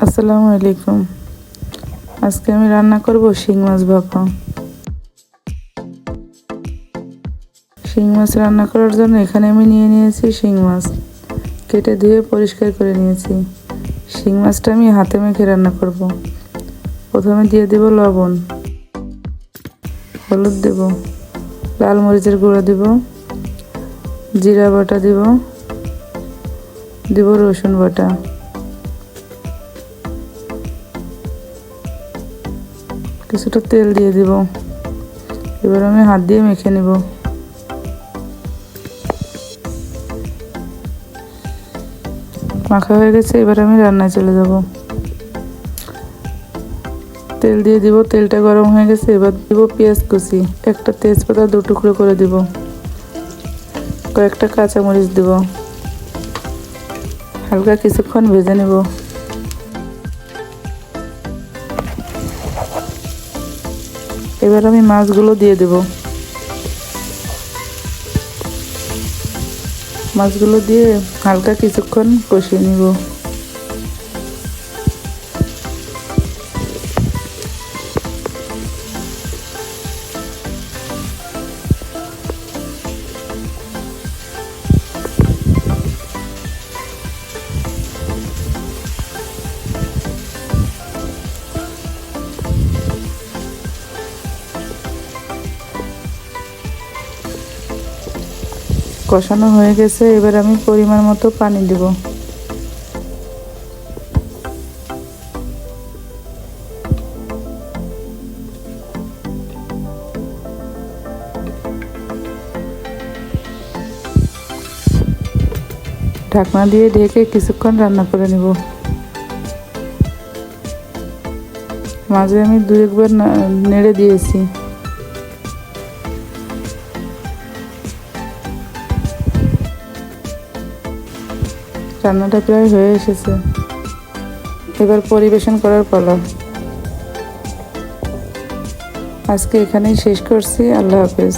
আসসালামু আলাইকুম। আজকে আমি রান্না করব শিং মাছ ভাপা। শিং মাছ রান্না করার জন্য এখানে আমি নিয়ে নিয়েছি শিং মাছ, কেটে ধুয়ে পরিষ্কার করে নিয়েছি। শিং মাছটা আমি হাতে মেখে রান্না করব। প্রথমে দিয়ে দেব লবণ, হলুদ দেব, লাল মরিচের গুঁড়ো দেব, জিরা বাটা দেব, রসুন বাটা, কিছুটা তেল দিয়ে দিব। এবার আমি হাত দিয়ে মেখে নেব। মাখা হয়ে গেছে, এবার আমি রান্নায় চলে যাব। তেল দিয়ে দিব, তেলটা গরম হয়ে গেছে। এবার দিব পেঁয়াজ কুচি, একটা তেজপাতা 2 টুকরো করে দিব, কয়েকটা কাঁচামরিচ দিব, হালকা কিছুক্ষণ ভেজে নেব। এবার আমি মাছগুলো দিয়ে দেব। মাছগুলো দিয়ে হালকা কিছুক্ষণ কষিয়ে নিব। কষানো হয়ে গেছে, এবার আমি পরিমাণ মতো পানি দেব। ঢাকনা দিয়ে ঢেকে কিছুক্ষণ রান্না করে নেব। মাঝে আমি 2-1 বার নেড়ে দিয়েছি। রান্নাটা প্রায় হয়ে এসেছে, এবার পরিবেশন করার পালা। আজকে এখানেই শেষ করছি। আল্লাহ হাফেজ।